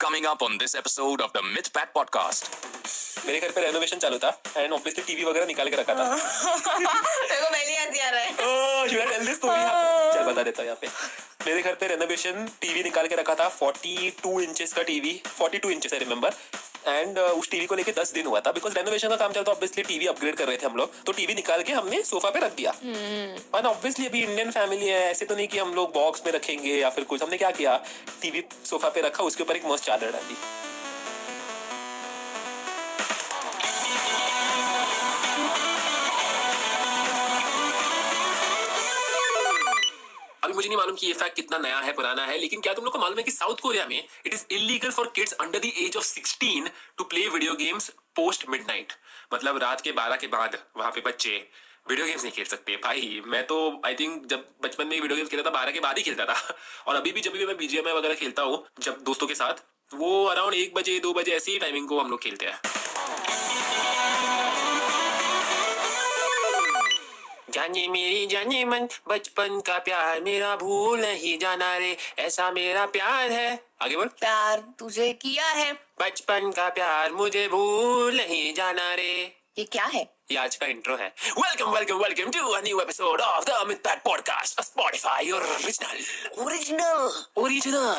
Coming up on this episode of the Myth Pat podcast. मेरे घर पे renovation चालू था एंड ऑब्वियसली टीवी वगैरह निकाल के रखा था। देखो मैं नहीं हंसी आ रहा है। should I tell this story? चल बता देता हूँ यहाँ पे। मेरे घर पे रेनोवेशन टीवी निकाल के रखा था 42 इंचेस का TV, 42 inches I remember. And उस टीवी को लेके 10 दिन हुआ था बिकॉज रेनोवेशन का काम चलता, ऑब्वियसली टीवी अपग्रेड कर रहे थे हम लोग, तो टीवी निकाल के हमने सोफा पे रख दिया। और ऑब्वियसली अभी इंडियन फैमिली है, ऐसे तो नहीं कि हम लोग बॉक्स में रखेंगे या फिर कुछ। हमने क्या किया, टीवी सोफा पे रखा, उसके ऊपर एक मस्त चादर डाली। अभी मुझे नहीं मालूम कि ये फैक्ट कितना नया है पुराना है, लेकिन क्या तुम लोग को मालूम है कि साउथ कोरिया में it is illegal for kids under the age of 16 to play video games post midnight. मतलब रात के 12 के बाद वहां पे बच्चे वीडियो गेम्स नहीं खेल सकते। भाई मैं तो आई थिंक जब बचपन में वीडियो गेम्स खेलता था 12 के बाद ही खेलता था, और अभी भी जब भी मैं बीजीएमआई वगैरह खेलता हूँ जब दोस्तों के साथ, वो अराउंड 1 बजे 2 बजे ऐसी टाइमिंग को हम लोग खेलते हैं। जाने मेरी जाने मन, बचपन का प्यार मेरा भूल नहीं जाना रे, ऐसा मेरा प्यार है। आगे बोल। प्यार तुझे किया है, बचपन का प्यार मुझे भूल नहीं जाना रे। ये क्या है? ये आज का इंट्रो है। Welcome welcome welcome to a new episode of the Mythpat podcast, a Spotify original.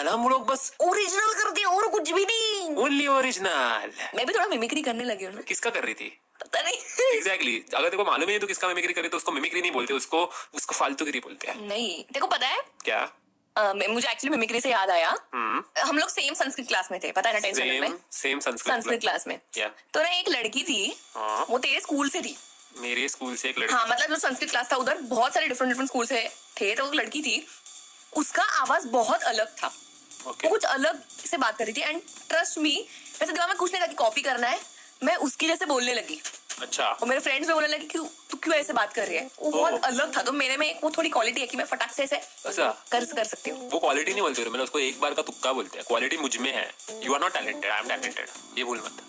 हम लोग बस ओरिजिनल करते हैं और कुछ भी नहीं। Only original. मैं भी थोड़ा मिमिक्री करने लगी हूँ। किसका कर रही थी? पता नहीं। एग्जैक्टली अगर तेरे को मालूम ही नहीं तो किसका मिमिक्री करे, तो उसको मिमिक्री नहीं बोलते, उसको फालतूगिरी बोलते हैं। नहीं देखो पता है क्या? मुझे एक्चुअली मिमिक्री से याद आया, हम लोग सेम संस्कृत क्लास में थे, पता है ना, 10th में सेम संस्कृत क्लास में। तो ना एक लड़की थी, वो तेरे स्कूल से थी। मेरे स्कूल से एक लड़की? हाँ मतलब जो संस्कृत क्लास था उधर बहुत सारे डिफरेंट स्कूल से थे, तो वो लड़की थी, उसका आवाज बहुत अलग था। वो कुछ अलग से बात कर रही थी एंड ट्रस्ट मी, वैसे दिमाग में कुछ नहीं था कि कॉपी करना है, मैं उसकी जैसे बोलने लगी। अच्छा। और मेरे फ्रेंड्स भी बोलने लगे कि तू क्यों ऐसे बात कर रही है। वो बहुत अलग था, तो मेरे में वो थोड़ी क्वालिटी है कि मैं फटाक से ऐसे कर सकती हूँ। वो क्वालिटी नहीं बोलते, मैंने उसको एक बार का तुक्का बोलते हैं। क्वालिटी मुझ में है। You are not talented, I am talented. ये बोल मत।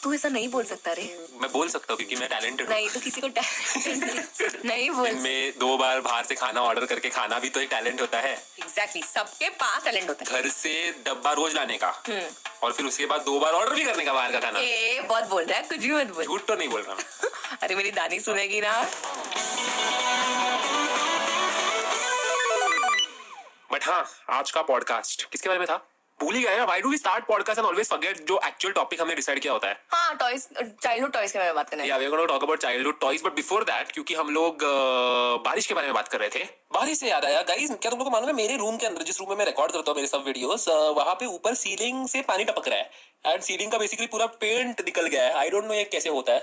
तू ऐसा नहीं बोल सकता रे। मैं बोल सकता हूँ क्योंकि मैं टैलेंटेड हूँ। नहीं तो किसी को टैलेंट नहीं बोल। मैं 2 बार बाहर से खाना ऑर्डर करके खाना भी तो एक टैलेंट होता है। एग्जैक्टली, सबके पास टैलेंट होता है। घर से डब्बा रोज लाने का, और फिर उसके बाद 2 बार ऑर्डर भी करने का बाहर का खाना। बहुत बोल रहा है, कुछ भी मत बोल। झूठ तो नहीं बोल रहा। अरे मेरी दादी सुनेगी ना। बट हाँ, आज का पॉडकास्ट किसके बारे में था भूल ही गए। Why do we start podcast and always forget जो एक्चुअल टॉपिक हमने डिसाइड किया होता है? हाँ, टॉयज, चाइल्डहुड टॉयज के बारे में बात करना है। या we are going to talk about childhood toys, but before that, क्योंकि हम लोग बारिश के बारे में बात कर रहे थे। बारिश से याद आया गाइस, क्या तुम लोगों को मालूम है मेरे रूम के अंदर, जिस रूम में मैं रिकॉर्ड करता हूँ मेरे सब वीडियोस, वहां पे ऊपर सीलिंग से पानी टपक रहा है एंड सीलिंग का बेसिकली पूरा पेंट निकल गया है। आई डोंट नो ये कैसे होता है,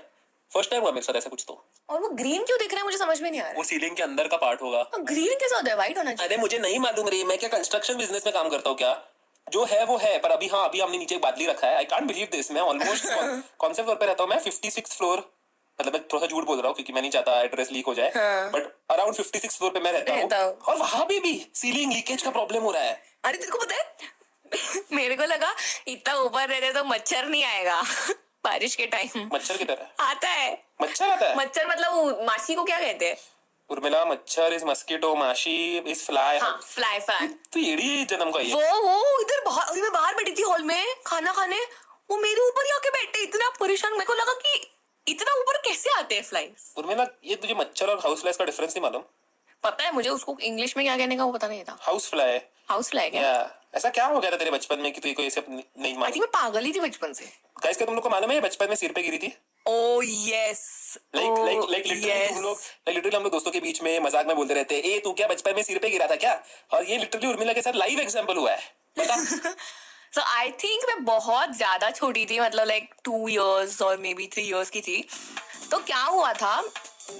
फर्स्ट टाइम हुआ मेरे साथ ऐसा कुछ। तो और वो ग्रीन क्यों दिख रहा है, मुझे समझ में नहीं आ रहा। वो सीलिंग के अंदर का पार्ट होगा। ग्रीन कैसे होता है, व्हाइट होना चाहिए। अरे मुझे नहीं मालूम रे, मैं क्या कंस्ट्रक्शन बिजनेस में काम करता हूँ क्या? जो है वो है, पर अभी अभी हमने नीचे एक बादली रखा है। I can't believe this. मैं ऑलमोस्ट कॉन्सेप्ट फ्लोर पे रहता हूँ मैं, 56 फ्लोर, मतलब मैं थोड़ा सा झूठ बोल रहा हूँ क्योंकि मैं नहीं चाहता एड्रेस लीक हो जाए, बट अराउंड 56 फ्लोर पे मैं रहता हूँ, और वहां भी सीलिंग लीकेज का प्रॉब्लम हो रहा है। अरे तेरे को पता है मेरे को लगा इतना ऊपर रहते तो मच्छर नहीं आएगा बारिश के टाइम। मच्छर की तरह आता है। मच्छर आता है? मच्छर मतलब माछी को क्या कहते हैं? उर्मिला, मच्छर इज मस्कीटो, माशी इज फ्लाई। हाँ, फ्लाई फैन। तो ये जन्म का वो इधर बाहर, मैं बाहर बैठी थी हॉल में खाना खाने, वो मेरे ऊपर ही आके बैठे, इतना परेशान। मेरे को लगा कि इतना ऊपर कैसे आते हैं फ्लाइज। उर्मिला, ये तुझे मच्छर और हाउस फ्लाइज का डिफरेंस नहीं मालूम? पता है मुझे, उसको इंग्लिश में क्या कहने का वो पता नहीं था। House fly. हाउस फ्लाई क्या? ऐसा क्या हो गया था तेरे बचपन में कि तू कोई नहीं मालूम? मैं पागल ही थी बचपन से। गाइस, क्या तुम लोग को मालूम है बचपन में सिर पे गिरी थी? ओह यस, लाइक लिटरली हम लोग दोस्तों के बीच में मजाक में बोलते रहते हैं, ए तू क्या बचपन में सिर पे गिरा था क्या? और ये लिटरली उर्मिला के साथ लाइव एग्जांपल हुआ है, बता। So I think मैं बहुत ज्यादा छोटी थी, मतलब लाइक 2 years और मे बी 3 years की थी। तो क्या हुआ था,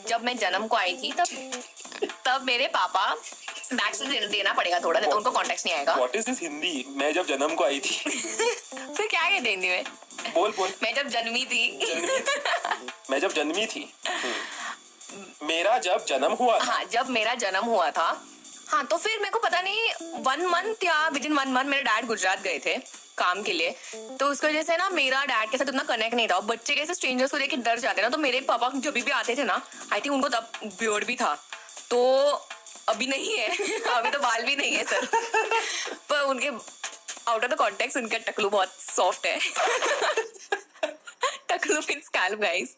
जब मैं जन्म को आई थी तब मेरे पापा, बैक से देना पड़ेगा थोड़ा, नहीं तो उनको कॉन्टेक्स्ट नहीं आएगा। What is this Hindi? मैं जब जन्म को आई थी। फिर क्या कहते हिंदी में? बोल। मैं जब जन्मी थी। मैं जब जन्मी थी। मेरा जब जन्म हुआ था। हाँ, जब मेरा जन्म हुआ था। हाँ, तो फिर मेरे को पता नहीं 1 month या विदिन 1 month मेरे डैड गुजरात गए थे काम के लिए, तो उसकी वजह से ना मेरा डैड के साथ उतना कनेक्ट नहीं था। बच्चे कैसे स्ट्रेंजर्स को देख के डर जाते ना, तो मेरे पापा जब भी आते थे ना, आई थिंक उनको तब बियर्ड भी था, तो अभी नहीं है अभी तो बाल भी नहीं है सर पर उनके आउट ऑफ द कॉन्टेक्स्ट उनका टकलू बहुत सॉफ्ट है. टकलू means scalp guys.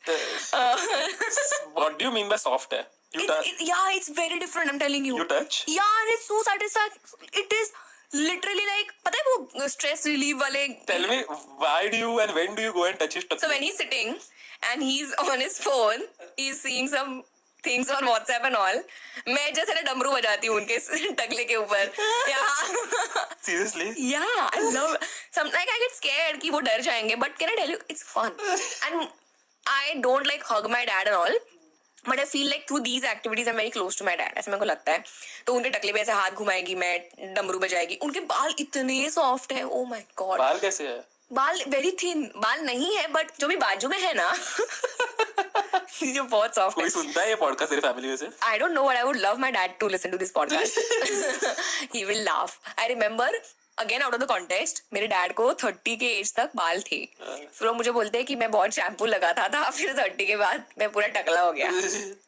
What do you mean by soft है? It's very different. I'm telling you. You touch? Yeah, and it's so satisfying. It is literally like, पता है वो stress relief वाले. Tell me, why do you and when do you go and touch his So when he's sitting and he's on his phone, he's seeing some things on WhatsApp and all. मैं जैसे ना डमरू बजाती हूँ उनके टकले के ऊपर. Seriously? Yeah, I love. Like I get scared कि वो डर जाएंगे, but can I tell you, it's fun. And I don't like hug my dad and all. But I feel like through these activities I'm very close to my dad. ऐसा मेरे को लगता है. तो उनके टकले पे ऐसे हाथ घुमाएगी मैं, डमरू बजाएगी. उनके बाल इतने सॉफ्ट है. Oh my god. बाल कैसे है? बाल वेरी थिन. बाल नहीं है बट जो भी बाजू में है ना जो बहुत सॉफ्ट कोई है. सुनता है ये पॉडकास्ट तेरी फैमिली में से? I don't know, but I would love my dad to listen to this podcast. He will laugh. I remember, again out of the context, मेरे डैड को 30 के एज तक बाल थे. फिर वो मुझे बोलते हैं कि मैं बहुत शैम्पू लगाता था, फिर 30 के बाद मैं पूरा टकला हो गया.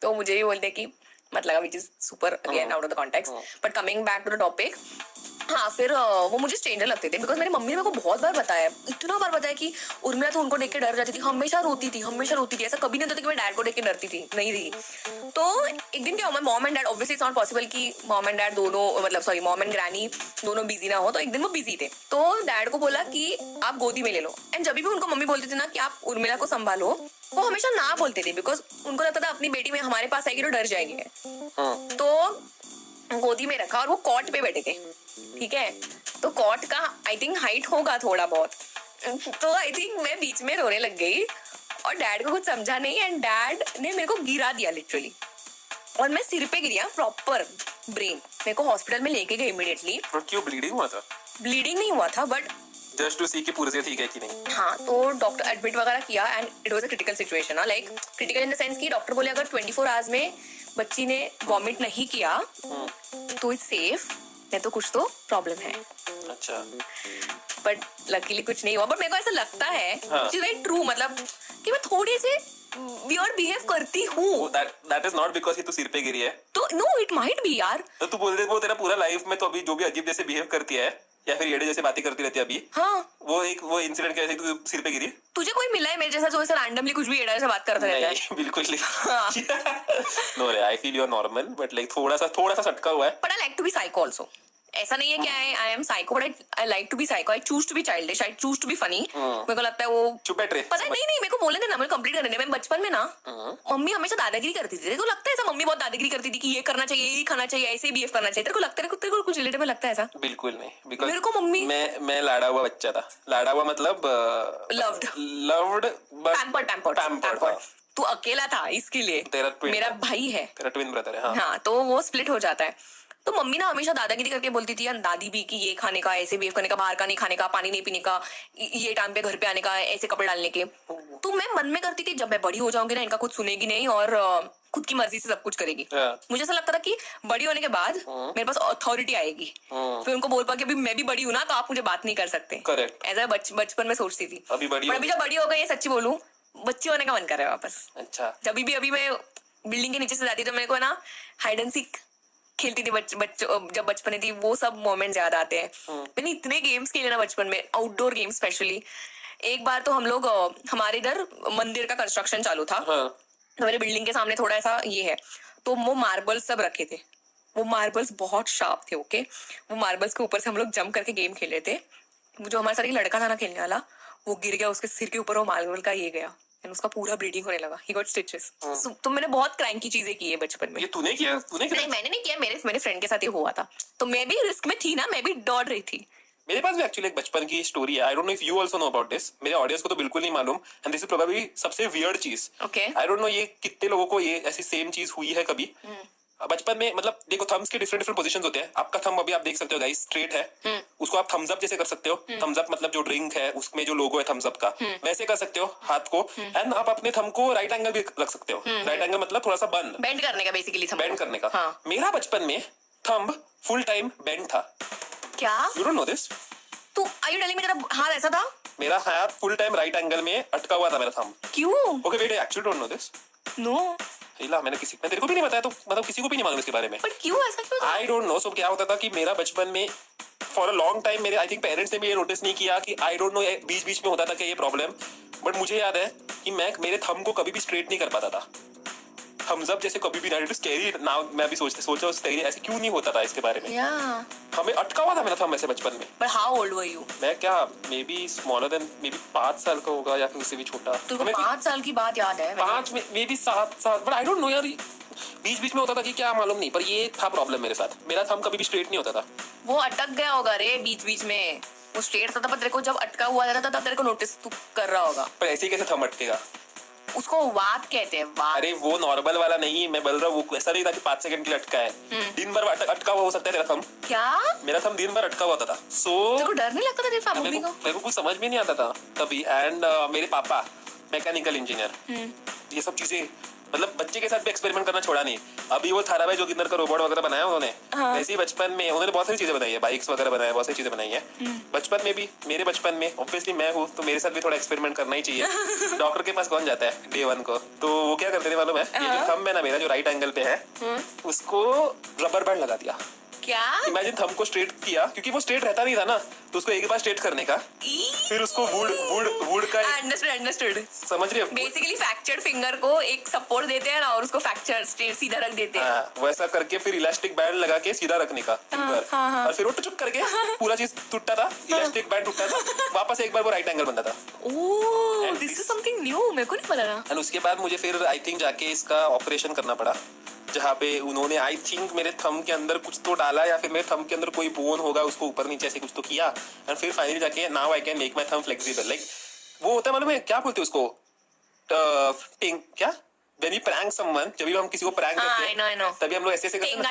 तो मुझे भी बोलते हैं कि मत लगा, which is super again out of the context. But coming back to the topic, हाँ फिर वो मुझे स्ट्रेंजर लगते थे बिकॉज मेरी मम्मी ने मेरे को बहुत बार बताया, इतना बार बताया कि उर्मिला तो उनको देख के डर जाती थी, हमेशा रोती थी. ऐसा कभी नहीं होता कि मैं डैड को देख के डरती थी, नहीं थी. तो एक दिन क्या हुआ, mom and dad, obviously it's not possible कि मॉम एंड डैड दोनों, मतलब सॉरी मॉम एंड ग्रैनी दोनों बिजी ना हो. तो एक दिन वो बिजी थे तो डैड को बोला कि आप गोदी में ले लो. एंड जब भी उनको मम्मी बोलती थी ना कि आप उर्मिला को संभालो, वो हमेशा ना बोलते थे बिकॉज उनको लगता था अपनी बेटी में हमारे पास आएगी तो डर जाएंगे. तो गोदी में रखा और वो कॉट पे बैठे थे. ठीक है, तो कॉट का आई थिंक हाइट होगा थोड़ा बहुत. तो आई थिंक मैं बीच में रोने लग गई और डैड को कुछ समझा नहीं एंड डैड ने मेरे को गिरा दिया लिटरली और मैं सिर पे गिरा प्रॉपर ब्रेन. मेरे को हॉस्पिटल में लेके गए इमीडिएटली. क्यों ब्लीडिंग हुआ था? ब्लीडिंग नहीं हुआ था बट जस्ट टू सी कि पूरे से ठीक है कि नहीं. हाँ, तो डॉक्टर एडमिट वगैरह किया and it was a critical situation. Like critical in the sense कि डॉक्टर बोले अगर 24 आवर्स में बच्ची ने वॉमिट नहीं किया तो इट्स सेफ, नहीं तो कुछ तो प्रॉब्लम है. अच्छा. बट लकीली कुछ नहीं हुआ. बट मेरे को ऐसा लगता है वेरी ट्रू, मतलब कि मैं थोड़ी सी वियर्ड बिहेव करती हूँ. That is not because कि तू सिर पे गिरी है. तो नो इट माइट बी यार. तो तू बोल रही वो तेरा पूरा लाइफ में तो अभी जो भी अजीब जैसे बिहेव करती है या फिर येड़े जैसे बातें करती रहती है अभी, हाँ, वो इंसिडेंट कैसे तू सिर पे गिरी? तुझे कोई मिला है मेरे जैसा जो ऐसा रैंडमली कुछ भी एड़ा जैसा बात करता रहता है? नहीं, बिल्कुल नहीं. नो रे, I feel you are normal but like थोड़ा सा सटका हुआ है. But I like to be psycho also. ऐसा नहीं है कि I am psycho but I like to be psycho. I choose to be childish, I choose to be funny. मेरे को लगता है वो चुप बैठ रहे. पता है नहीं मेरे को बोले थे ना, मैं कंप्लीट करने. मैं बचपन में ना मम्मी हमेशा दादागिरी करती थी. तेरे को लगता है ऐसा मम्मी बहुत दादागिरी करती थी कि ये करना चाहिए, ये खाना चाहिए, ऐसे बिहेव करना चाहिए? तेरे को लगता है, तेरे को कुछ रिलेटेबल लगता है ऐसा? बिल्कुल नहीं. बिकॉज़ मेरे को मम्मी, मैं लाड़ा हुआ बच्चा था. लाड़ा हुआ मतलब लव्ड पैम्पर्ड. तू अकेला था इसके लिए. मेरा भाई है, तेरा ट्विन ब्रदर है. हाँ, तो वो स्प्लिट हो जाता है. तो मम्मी ना हमेशा दादागिरी करके बोलती थी, दादी भी, कि ये खाने का, ऐसे बिहेव करने का, बाहर का नहीं खाने का, पानी नहीं पीने का, ये टाइम पे घर पे आने का, ऐसे कपड़े डालने के. तो मैं मन में करती थी जब मैं बड़ी हो जाऊंगी ना इनका कुछ सुनेगी नहीं और खुद की मर्जी से सब कुछ करेगी. मुझे ऐसा लगता था कि बड़ी होने के बाद मेरे पास अथॉरिटी आएगी, फिर उनको बोल पा कि अभी मैं भी बड़ी हूँ ना तो आप मुझे बात नहीं कर सकते. ऐसा बचपन में सोचती थी. अभी जब बड़ी हो गई, सच्ची बोलूं, बच्ची होने का मन कर रहा है वापस. अच्छा. जब भी अभी मैं बिल्डिंग के नीचे से जाती तो मेरे को ना हाइड एंड सीक खेलती थी जब बचपन में थी. वो सब मोमेंट्स याद आते हैं. मैंने इतने गेम्स खेले ना बचपन में, आउटडोर गेम्स स्पेशली. एक बार तो हम लोग, हमारे इधर मंदिर का कंस्ट्रक्शन चालू था. तो मेरे बिल्डिंग के सामने थोड़ा ऐसा ये है, तो वो मार्बल्स सब रखे थे. वो मार्बल्स बहुत शार्प थे. ओके, वो मार्बल्स के ऊपर से हम लोग जंप करके गेम खेल रहे थे. जो हमारे साथ एक लड़का था ना खेलने वाला, वो गिर गया, उसके सिर के ऊपर वो मार्बल का ये गया एंड उसका पूरा ब्लीडिंग होने लगा. He got stitches. तो मैंने बहुत क्राइम की चीजें की है बचपन में. ये तूने किया? नहीं, मैंने नहीं किया. मेरे फ्रेंड के साथ ये हुआ था. तो मैं भी रिस्क में थी ना, मैं भी डर रही थी. मेरे पास भी एक्चुअली एक बचपन की स्टोरी है. आई don't know if you also know about this. मेरे ऑडियंस को तो बिल्कुल नहीं मालूम एंड दिस इज प्रोबेबली सबसे वियर्ड चीज. ओके, आई डोंट नो ये कितने लोगों को ये ऐसी सेम चीज हुई है कभी. बचपन में, मतलब देखो, थम्स के डिफरेंट पोजीशंस होते हैं. आपका थंब अभी आप देख सकते हो गाइस, स्ट्रेट है. उसको आप थम्स अप जैसे कर सकते हो. थम्स अप मतलब जो ड्रिंक है उसमें जो लोगो है थम्स अप का, वैसे कर सकते हो हाथ को. एंड आप अपने थंब को राइट एंगल भी रख सकते हो. राइट एंगल मतलब थोड़ा सा बंद, बेंड करने का, बेसिकली बेंड करने का. हाँ. मेरा बचपन में थंब फुल टाइम बेंड था. क्या? You don't know this? तू आर यू टेलिंग मी तेरा हाथ ऐसा था? मेरा हाथ फुल टाइम राइट एंगल में अटका हुआ था मेरा थंब. क्यों? Okay wait, I actually don't know this. No. हिला मैंने तेरे को भी नहीं बताया, तो मतलब किसी को भी नहीं मालूम इसके बारे में। बट क्यों ऐसा क्यों? आई डोंट नो। सो क्या होता था कि मेरा बचपन में फॉर अ लॉन्ग टाइम मेरे आई थिंक पेरेंट्स ने भी ये नोटिस नहीं किया कि आई डोंट नो बीच बीच में होता था क्या ये प्रॉब्लम, बट मुझे याद है कि मैं मेरे थंब को कभी भी स्ट्रेट नहीं कर पाता था। थम्स अप जैसे कभी भी ना, स्कैरी नाउ मैं भी सोचा स्कैरी ऐसे क्यों नहीं होता था इसके बारे में। हमें अटका हुआ था मेरा थंब ऐसे बचपन में। But how old were you? मैं क्या may be smaller than may be 5 साल का होगा या फिर उससे भी छोटा। तुमको 5 साल की बात याद है? 5 में मे बी 7 साल, बट आई डोंट नो यार, बीच बीच में होता था कि क्या मालूम नहीं, पर ये था प्रॉब्लम मेरे साथ, मेरा थंब कभी भी स्ट्रेट नहीं होता था। वो अटक गया होगा रे बीच बीच में, वो स्ट्रेट था, पर तेरे को जब अटका हुआ था तब तेरे को नोटिस तू कर रहा होगा। पर ऐसे ही कैसे थंब अटकेगा? उसको वात कहते हैं, वात। अरे वो नॉर्मल वाला नहीं, मैं बोल रहा हूँ वो ऐसा नहीं था कि 5 सेकंड के लिए अटका है, दिन भर अटका हुआ हो सकता है तेरा थंब। क्या? मेरा थंब दिन भर अटका हुआ था। तेरे को डर नहीं लगता था तेरी फैमिली को? मेरे को कुछ समझ में नहीं आता था तभी। एंड मेरे पापा मैकेनिकल इंजीनियर, ये सब चीजें मतलब बच्चे के साथ भी एक्सपेरिमेंट करना छोड़ा नहीं। अभी वो थाराबाई जोगिंदर का रोबोट वगैरह बनाया उन्होंने, वैसे ही बचपन में उन्होंने बहुत सारी चीजें बनाई है, बाइक्स वगैरह बनाया, बहुत सारी चीजें बनाई है बचपन में भी। मेरे बचपन में ऑब्वियसली मैं हूँ तो मेरे साथ भी थोड़ा एक्सपेरिमेंट करना ही चाहिए। डॉक्टर के पास कौन जाता है डे 1 को? तो वो क्या करते थे मालूम है, ये जो थंब है ना मेरा जो राइट एंगल पे है, उसको रबर बैंड लगा दिया। क्या? इमेजिन थंब को स्ट्रेट किया, क्योंकि वो स्ट्रेट रहता नहीं था ना, तो उसको एक बार स्ट्रेट करने का, फिर उसको वुड का अंडरस्टूड समझ रही हो? बेसिकली फ्रैक्चर्ड फिंगर को एक सपोर्ट देते हैं ना, और उसको फ्रैक्चर सीधा रख देते हैं। वैसा करके फिर इलास्टिक बैंड लगा के सीधा रखने का फिंगर, और फिर वो टुक करके पूरा चीज टूटता था, इलास्टिक बैंड टूटता था, वापस एक बार वो राइट एंगल बनता था। ओह, दिस इज समथिंग न्यू, मेरे को नहीं पता था। एंड उसके बाद मुझे फिर आई थिंक जाके इसका ऑपरेशन करना पड़ा, जहाँ पे उन्होंने आई थिंक मेरे थंब के अंदर कुछ तो डाला, या फिर मेरे थंब के अंदर कोई बोन होगा उसको ऊपर नीचे ऐसे कुछ तो किया, एंड फिर फाइनली जाके now I can make my thumb flexible. Like वो होता है मालूम है क्या बोलते हैं उसको, क्या व्हेन यू प्रैंक समवन, जब भी हम किसी को प्रैंक करते हैं I know. तभी हम लोग ऐसे करते हैं,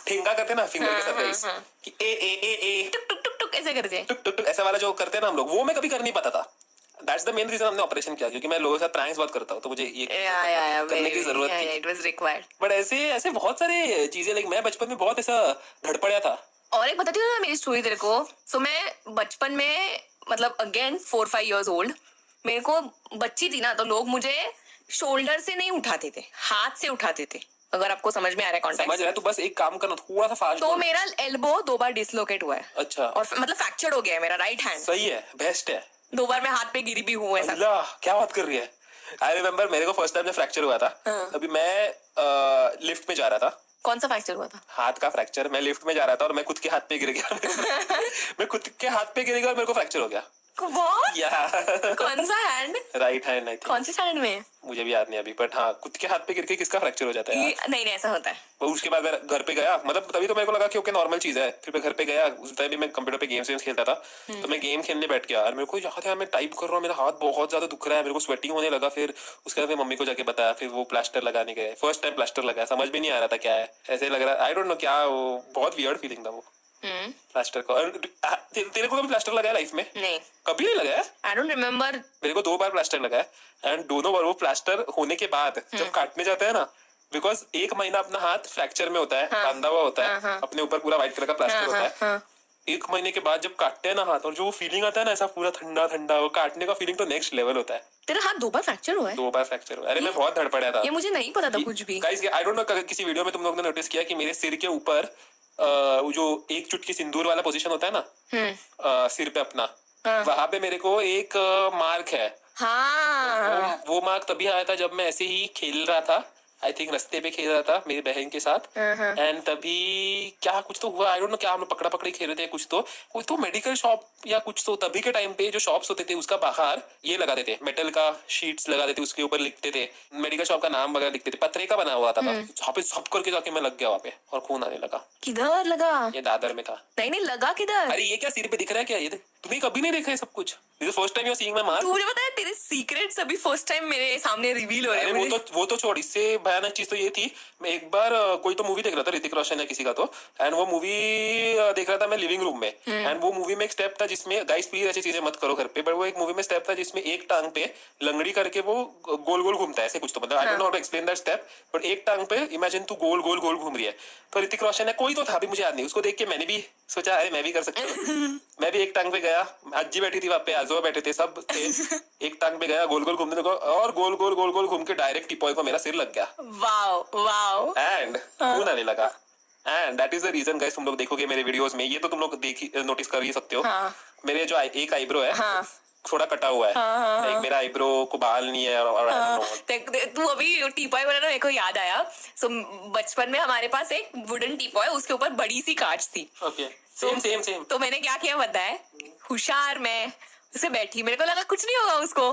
ठेंगा करते हैं ना फिंगर के साथ गाइस, कि ए टुक टुक टुक टुक ऐसे करते हैं, टुक टुक टुक ऐसा वाला जो करते हैं ना हम लोग, वो मैं कभी कर नहीं पाता था। दैट्स द मेन रीजन हमने ऑपरेशन किया, क्योंकि मैं लोगों के साथ प्रैंक्स बहुत करता हूँ, तो मुझे ये करने की जरूरत थी। It was required. बट ऐसे बहुत सारे चीजें, लाइक मैं बचपन में बहुत ऐसा धड़पड़िया था। और एक बताती हूँ ना मेरी स्टोरी तेरे को। सो मैं बचपन में मतलब अगेन 4-5 इयर्स ओल्ड, मेरे को बच्ची थी ना, तो लोग मुझे शोल्डर से नहीं उठाते थे, हाथ से उठाते थे। अगर आपको समझ में आ रहा है कॉन्टेक्स्ट? समझ रहा है, तो बस एक काम करना, थोड़ा सा फास्ट। तो मेरा एल्बो 2 बार डिसलोकेट हुआ है। अच्छा। और मतलब फ्रैक्चर्ड हो गया है मेरा राइट हैंड। सही है, बेस्ट है। 2 बार मैं हाथ पे गिरी भी हूँ ऐसा। अल्लाह, क्या बात कर रही है। आई रिमेम्बर मेरे को फर्स्ट टाइम जब फ्रैक्चर हुआ था, अभी मैं लिफ्ट में जा रहा था। कौन सा फ्रैक्चर हुआ था? हाथ का फ्रैक्चर। मैं लिफ्ट में जा रहा था और मैं खुद के हाथ पे गिर गया। मैं खुद के हाथ पे गिर गया और मेरे को फ्रैक्चर हो गया। कौन सा hand? Right hand. I think कौन से हैंड में? मुझे भी याद नहीं अभी, बट हाँ, खुद के हाथ पे गिर के किसका फ्रैक्चर हो जाता है? नहीं ऐसा होता है। वो उसके बाद मैं घर पे गया, मतलब तभी तो मेरे को लगा कि ओके नॉर्मल चीज है। फिर मैं घर पे गया, उस टाइम भी मैं कंप्यूटर पे गेम्स खेलता था, तो मैं गेम खेलने बैठ गया और मेरे को याद है मैं टाइप कर रहा हूँ, मेरा हाथ बहुत ज्यादा दुख रहा है, मेरे को स्वेटिंग होने लगा। फिर उसके बाद मम्मी को जाके बताया, फिर वो प्लास्टर लगाने गए। फर्स्ट टाइम प्लास्टर लगाया, समझ भी नहीं आ रहा था क्या है, ऐसे लग रहा, आई डोंट नो क्या, वो बहुत वियर्ड फीलिंग था वो प्लास्टर का। तेरे को कभी प्लास्टर लगाया लाइफ में? नहीं, कभी नहीं लगाया। I don't remember. मेरे को 2 बार प्लास्टर लगाया, एंड दोनों बार वो प्लास्टर होने के बाद जब काटने जाते हैं ना, बिकॉज 1 महीना अपना हाथ फ्रैक्चर में होता है, बांधा हुआ होता है, अपने ऊपर पूरा व्हाइट कलर का प्लास्टर होता है। 1 महीने के बाद जब काटते हैं ना हाथ, और जो फीलिंग आता है ना ऐसा पूरा ठंडा ठंडा, वो काटने का फीलिंग तो नेक्स्ट लेवल होता है। तेरा हाथ 2 बार फ्रैक्चर हुआ है? 2 बार फ्रैक्चर हुआ। अरे मैं बहुत धड़पड़ा था, ये मुझे नहीं पता था कुछ भी। गाइस आई डोंट नो, किसी वीडियो में तुम लोगों ने नोटिस किया कि मेरे सिर के ऊपर जो एक चुटकी सिंदूर वाला पोजीशन होता है ना, सिर पे अपना, वहां पे मेरे को एक मार्क है। हाँ, वो मार्क तभी आया था जब मैं ऐसे ही खेल रहा था, आई थिंक रास्ते पे खेल रहा था मेरी बहन के साथ, एंड तभी क्या कुछ तो हुआ, आई डोंट नो क्या, हम लोग पकड़ा पकड़ी खेल रहे थे कुछ तो, कोई तो मेडिकल शॉप या कुछ तो, तभी के टाइम पे जो शॉप्स होते थे उसका बाहर ये लगा देते, मेटल का शीट्स लगा देते, उसके ऊपर लिखते थे मेडिकल शॉप का नाम वगैरह लिखते थे, पत्रे का बना हुआ था वहाँ पे, सब करके जाके मैं लग गया वहाँ पे और खून आने लगा। किधर लगा? ये दादर में था। नहीं लगा किधर? अरे ये क्या सिर पे दिख रहा है क्या? ये तुम्हें कभी नहीं देखा है सब कुछ? First time you are seeing my mark. मुझे पता है तेरे सीक्रेट्स अभी फर्स्ट टाइम मेरे सामने रिवील हो रहे हैं। वो तो छोड़, इससे भयानक चीज तो ये थी, मैं एक बार कोई तो मूवी देख रहा था, ऋतिक रोशन या किसी का तो, एंड वो मूवी देख रहा था मैं लिविंग रूम में, एंड वो मूवी में एक स्टेप था जिसमें, गाइस प्लीज ऐसी चीजें मत करो घर पे, बट वो एक मूवी में स्टेप था जिसमें एक टांग पे लंगड़ी करके वो गोल गोल घूमता है, ऐसे कुछ तो, मतलब I don't know how to explain that step, but एक टांग पे इमेजिन तू गोल गोल गोल घूम रही है, तो ऋतिक रोशन है कोई तो था, भी मुझे याद नहीं, उसको देख के मैंने भी सोचा अरे मैं भी कर सकता हूँ। मैं भी एक टांग पे गया, अज्जी बैठी थी वहां पे, आजोबा बैठे थे, सब थे। एक टांग पे गया, गोल गोल घूमने को, और गोल गोल गोल गोल घूम के डायरेक्ट टिपॉय को मेरा सिर लग गया वाओ वाओ। एंड खून आने लगा। And that is the reason guys, तुम लोग देखोगे मेरे वीडियोस में, ये तो तुम लोग नोटिस कर ही सकते हो। हाँ। मेरे जो एक आईब्रो है हाँ। थोड़ा कटा हुआ है। लाइक मेरा आईब्रो को बाल नहीं है और I don't know। तू अभी टीपॉय बोला ना, मेरे को याद आया। सो बचपन में हमारे पास एक वुडन टीपॉय, उसके ऊपर बड़ी सी कांच थी। Okay, same same same. तो मैंने क्या किया पता है, होशियार मैं उसे बैठी, मेरे को लगा कुछ नहीं होगा उसको,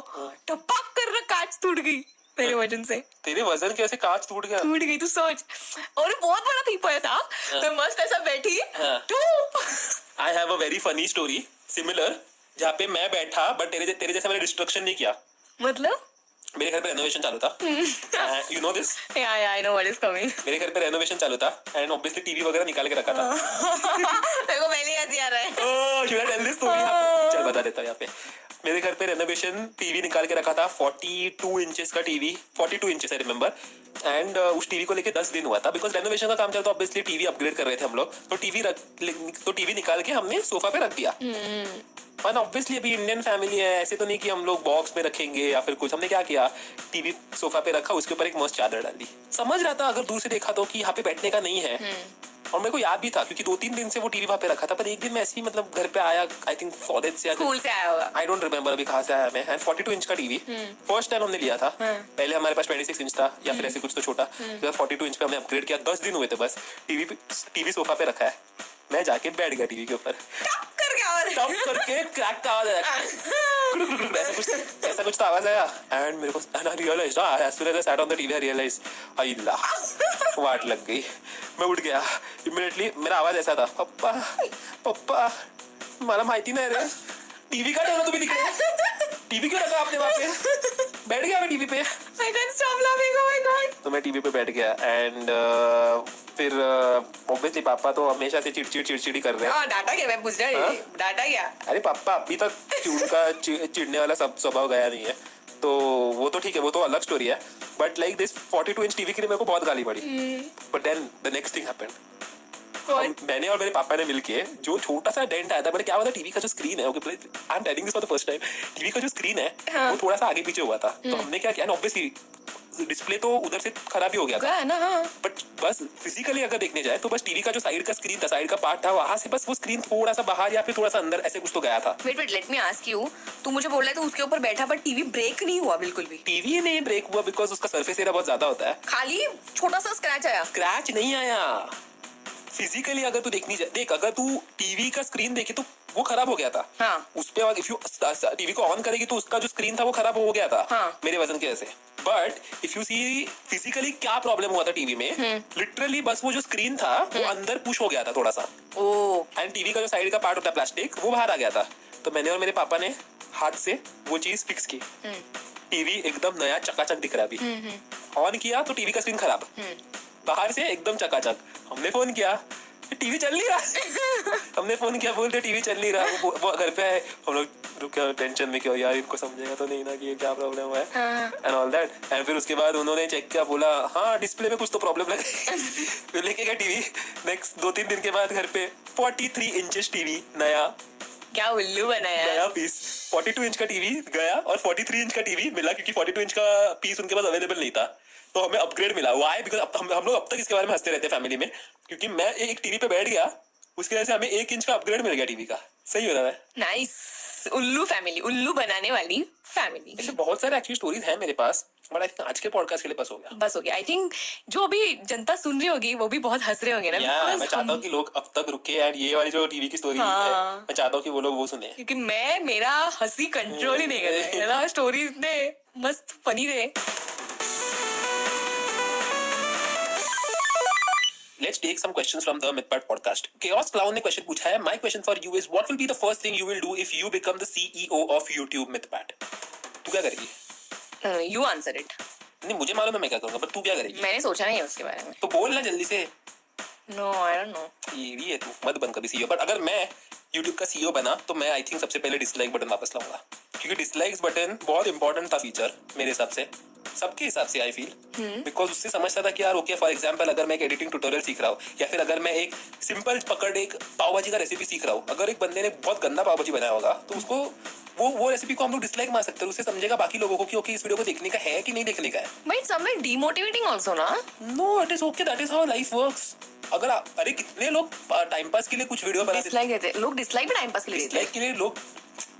टपक कर कांच टूट गई मेरे वजन से। तेरे वजन कैसे कांच टूट गया? टूट गई, तू सोच। और बहुत बड़ा टीपॉय था, मैं मस्त ऐसा बैठी, I have a very funny story similar, जहाँ पे मैं बैठा बट तेरे जैसा मैंने डिस्ट्रक्शन नहीं किया। मतलब मेरे घर पे रेनोवेशन चालू था, you know this. I know what is coming. मेरे घर पे रेनोवेशन चालू था एंड ऑब्वियसली टीवी वगैरह निकाल के रखा था। मेरे को पहले याद आ रहा है। ओह, should I tell this story? चल बता देता हूँ यहाँ पे। मेरे घर पे रेनोवेशन टीवी निकाल के रखा था, 42 इंचेस का TV, 42 inches I remember. And उस टीवी को लेके 10 दिन हुआ था, बिकॉज रेनोवेशन का काम चलता, ऑब्वियसली टीवी अपग्रेड कर रहे थे हम लोग, तो टीवी निकाल के हमने सोफा पे रख दिया। और ऑब्वियसली अभी इंडियन फैमिली है, ऐसे तो नहीं कि हम लोग बॉक्स में रखेंगे या फिर कुछ। हमने क्या किया, टीवी सोफा पे रखा, उसके ऊपर एक मस्त चादर डाल दी। समझ रहा था अगर दूर से देखा तो कि यहाँ पे बैठने का नहीं है, और मेरे को याद भी था क्योंकि 2-3 दिन से वो टीवी वहां पे रखा था। पर एक दिन मैं ऐसे ही मतलब घर पे आया, आई थिंक कॉलेज से, स्कूल से आया होगा, आई डोंट रिमेम्बर अभी कहाँ से आया मैं। एंड 42 इंच का टीवी फर्स्ट टाइम हमने लिया था। पहले हमारे पास 26 इंच था या फिर ऐसे कुछ तो छोटा, 42 इंच पे हमने अपग्रेड किया। 10 दिन हुए थे बस, टीवी सोफा पे रखा है, मैं जाके बैठ गया टीवी के ऊपर, टप करके क्रैक का आवाज आया, ऐसा कुछ तो आवाज आया। एंड मेरे को realise, as soon as I sat on the TV I realized, अल्लाह वाट लग गई। मैं उठ गया इमीडिएटली, मेरा आवाज ऐसा था, पप्पा पप्पा, मला माहिती नाही रे, टीवी का ठेवला तुम्ही तिकडे, टीवी क्यों रखा आपने वहां पे? बैठ गया मैं टीवी पे। I can't stop laughing, oh my God। तो मैं टीवी पे बैठ गया एंड फिर ऑब्वियसली पापा तो हमेशा से चिड़चिड़ी कर रहे हैं। डाटा क्या, मैं पूछ रहा हूँ, डाटा क्या? अरे पापा अभी तक उनका चिढ़ने वाला सब स्वभाव गया नहीं है, तो वो तो ठीक है, वो तो अलग स्टोरी है। But like this 42 inch TV के लिए मेरे को बहुत गाली पड़ी। But then the next thing happened, मैंने और मेरे पापा ने मिलके जो छोटा सा डेंट आया था, मैंने क्या हुआ था, टीवी का जो स्क्रीन है, okay I am telling this for the first time, TV का जो स्क्रीन है वो थोड़ा सा आगे पीछे हुआ था। तो हमने क्या किया, ऑब्वियसली डिस्प्ले तो उधर से खराब ही हो गया था ना, हाँ। बट बस फिजिकली अगर देखने जाए तो बस टीवी का जो साइड का स्क्रीन था, साइड का पार्ट था, वहां से बस वो स्क्रीन थोड़ा सा बाहर या फिर थोड़ा सा अंदर ऐसे कुछ तो गया था। Wait let me ask you, तू मुझे बोल रहा है तो उसके ऊपर बैठा पर टीवी ब्रेक नहीं हुआ बिल्कुल भी? टीवी नहीं ब्रेक हुआ बिकॉज उसका सरफेस एरिया बहुत ज्यादा होता है, खाली छोटा सा स्क्रैच आया। स्क्रैच नहीं आया। फिजिकली अगर तू देखनी देख, अगर तू टीवी का स्क्रीन देखे तो वो खराब हो गया था। हाँ। उस पे इफ यू टीवी को ऑन करेगी तो उसका जो स्क्रीन था वो खराब हो गया था। हाँ। मेरे वजन की वजह से। But if you see physically क्या प्रॉब्लम हुआ था टीवी में, लिटरली बस वो जो स्क्रीन था वो अंदर पुश हो गया था थोड़ा सा, एंड टीवी का जो साइड का पार्ट होता है प्लास्टिक, वो बाहर आ गया था। तो मैंने और मेरे पापा ने हाथ से वो चीज फिक्स की, टीवी एकदम नया चकाचक दिख रहा अभी। ऑन किया तो टीवी का स्क्रीन खराब, बाहर से एकदम चकाचक। हमने फोन किया, टीवी चल नहीं रहा। हमने फोन किया, बोलते टीवी चल नहीं रहा। वो घर पे आए, हम लोग रुके टेंशन में, क्यों यार इनको समझेगा तो नहीं ना कि ये क्या प्रॉब्लम हुआ है एंड ऑल दैट। एंड फिर उसके बाद उन्होंने चेक किया, बोला हाँ डिस्प्ले में कुछ तो प्रॉब्लम लग गई। फिर लेके गया टीवी। नेक्स्ट 2-3 दिन के बाद घर पे 43 इंचेस टीवी नया, क्या उल्लू बनाया, नया पीस। 42 इंच का टीवी गया और 43 इंच का टीवी मिला, क्योंकि 42 इंच का पीस उनके पास अवेलेबल नहीं था, तो हमें अपग्रेड मिला। व्हाई? बिकॉज हम लोग अब तक इसके बारे में हंसते रहते हैं फैमिली में, क्योंकि मैं एक टीवी पे बैठ गया, उसकी वजह से हमें 1 इंच का अपग्रेड मिल गया टीवी का। सही हो रहा है? नाइस। उल्लू फैमिली, उल्लू बनाने वाली फैमिली। ऐसे बहुत सारे एक्चुअली स्टोरीज हैं मेरे पास, बट आई थिंक आज के पॉडकास्ट के लिए बस हो गया। आई थिंक जो अभी जनता सुन रही होगी वो भी बहुत हंस रहे होंगे ना। मैं चाहता हूँ कि लोग अब तक रुके एंड ये वाली जो टीवी की स्टोरी है, मैं चाहता हूँ कि वो लोग वो सुने, क्योंकि मेरा हंसी कंट्रोल ही नहीं कर रहा। स्टोरी इतने मस्त फनी थे। Let's take some questions from the MythPad podcast. Chaos Clown ने क्वेश्चन पूछा है, my question for you is what will be the first thing you will do if you become the CEO of YouTube MythPad? तू क्या करेगी? You answer it. नहीं, मुझे मालूम है मैं क्या करूंगा, पर तू क्या करेगी? मैंने सोचा नहीं है उसके बारे में। तो बोल ना जल्दी से। No, I don't know. ये भी है, तू मत बन कभी CEO। बट अगर मैं YouTube का CEO बना तो मैं आई थिंक सबसे पहले डिसलाइक बटन वापस लाऊंगा, क्योंकि डिसलाइक्स बटन बहुत इंपॉर्टेंट था फीचर मेरे हिसाब से। सबके हिसाब से आई फील, बिकॉज उससे समझता था कि यार ओके फॉर एग्जांपल अगर मैं एक एडिटिंग ट्यूटोरियल सीख रहा हूँ या फिर अगर मैं एक सिंपल पकड़ एक पाव भाजी का रेसिपी सीख रहा हूँ, अगर एक बंदे ने बहुत गंदा पाव भाजी बनाया होगा तो उसको वो रेसिपी को हम लोग डिसलाइक मार सकते हैं, उससे समझेगा बाकी लोगों को कि ओके इस वीडियो को देखने का है कि नहीं देखने का है. बट समवेयर डीमोटिवेटिंग आल्सो ना. No it is okay, that is how life works. अगर अरे कितने लोग टाइम पास के लिए कुछ वीडियो बनाते हैं, डिसलाइक देते लोग, डिसलाइक भी टाइम पास के लिए देते हैं. डिसलाइक के लिए लोग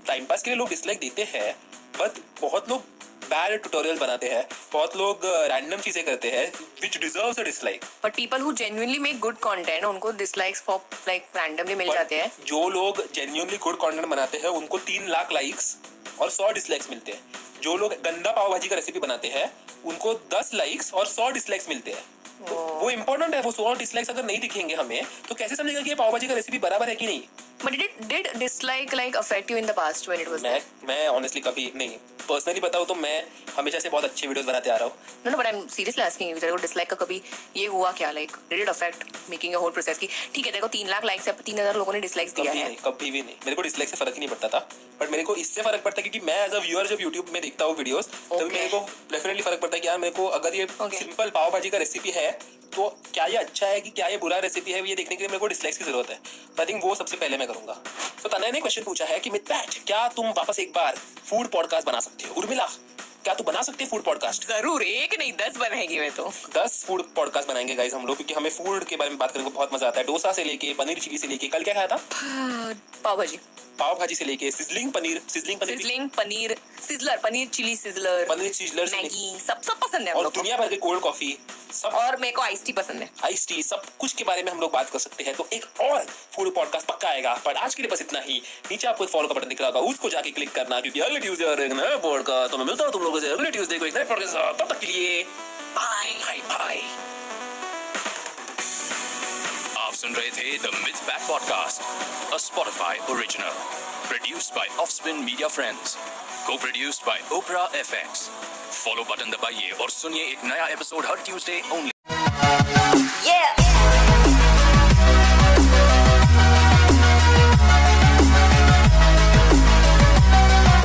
टाइम पास के लिए लोग डिसलाइक देते हैं, बट बहुत लोग बैड ट्यूटोरियल बनाते हैं, बहुत लोग रैंडम चीजें करते हैं which deserves a dislike. But people who genuinely make good content उनको डिसलाइक्स फॉर लाइक रैंडमली मिल जाते हैं. जो लोग जेन्युइनली गुड कंटेंट बनाते हैं उनको 3 लाख लाइक्स और 100 डिसलाइक्स मिलते हैं. जो लोग गंदा पाव भाजी का रेसिपी बनाते हैं उनको 10 लाइक्स और 100 डिसलाइक्स मिलते हैं. तो वो इंपॉर्टेंट है. वो 100 डिसलाइक्स अगर नहीं दिखेंगे हमें तो कैसे समझेगा कि ये पाव भाजी का रेसिपी बराबर है कि नहीं. But did dislike like affect you in the past when it was there? मैं ऑनेस्टली कभी नहीं, पर्सनली बताऊं तो मैं हमेशा से बहुत अच्छे वीडियोस बनाते आ रहा हूँ. No, but I'm seriously asking you, तेरे को dislike का कभी ये हुआ क्या, like did it affect making your whole process की ठीक है तेरे को 3 लाख लाइक्स या 3000 लोगों ने डिसलाइक्स दिया है. कभी भी नहीं. मेरे को डिसलाइक से फर्क ही नहीं पड़ता था, बट मेरे को इससे फर्क पड़ता है क्योंकि मैं एज अ व्यूअर जब यूट्यूब में देखता हूँ वीडियोस तभी मेरे को डेफिनेटली फर्क पड़ता है कि यार मेरे को अगर ये सिंपल पाव भाजी का रेसिपी है तो क्या ये अच्छा है कि क्या ये बुरा रेसिपी है, ये देखने के लिए मेरे को डिसलाइक्स की जरूरत है. आई थिंक वो सबसे पहले मैं करूंगा. तो तनय ने क्वेश्चन पूछा है कि मितपैट क्या तुम वापस एक बार फूड पॉडकास्ट बना सकते हो. उर्मिला क्या तू बना सकते हैं फूड पॉडकास्ट? जरूर, एक नहीं 10 बनाएगी मैं तो. 10 फूड पॉडकास्ट बनाएंगे गाइस हम लोग, क्योंकि हमें फूड के बारे में बात करने को बहुत मजा आता है. डोसा से लेके पनीर चिली से लेके कल क्या खाया था, पाव भाजी से लेके sizzling paneer chilli sizzler Maggi सब पसंद है हम और लोग को. दुनिया भर के कोल्ड कॉफी सब और मेरे को आइस टी पसंद है. आइस टी सब कुछ के बारे में हम लोग बात कर सकते हैं. तो एक और फूड पॉडकास्ट पक्का आएगा, पर आज के लिए बस इतना ही. नीचे आपको एक फॉलो का बटन दिख रहा होगा, उसको जाके क्लिक करना, क्योंकि अगले ट्यूसडे और एक नया पॉडकास्ट तो मैं मिलता हूं तुम लोगों से अगले ट्यूसडे को एक नए पॉडकास्ट के साथ. तब तक के लिए बाय बाय बाय. आप सुन रहे थे the Mythpat podcast, a Spotify original, produced by Offspin media friends, co-produced by Opera FX. Follow button दबाइए और सुनिए एक नया एपिसोड हर ट्यूसडे ओनली. Yeah.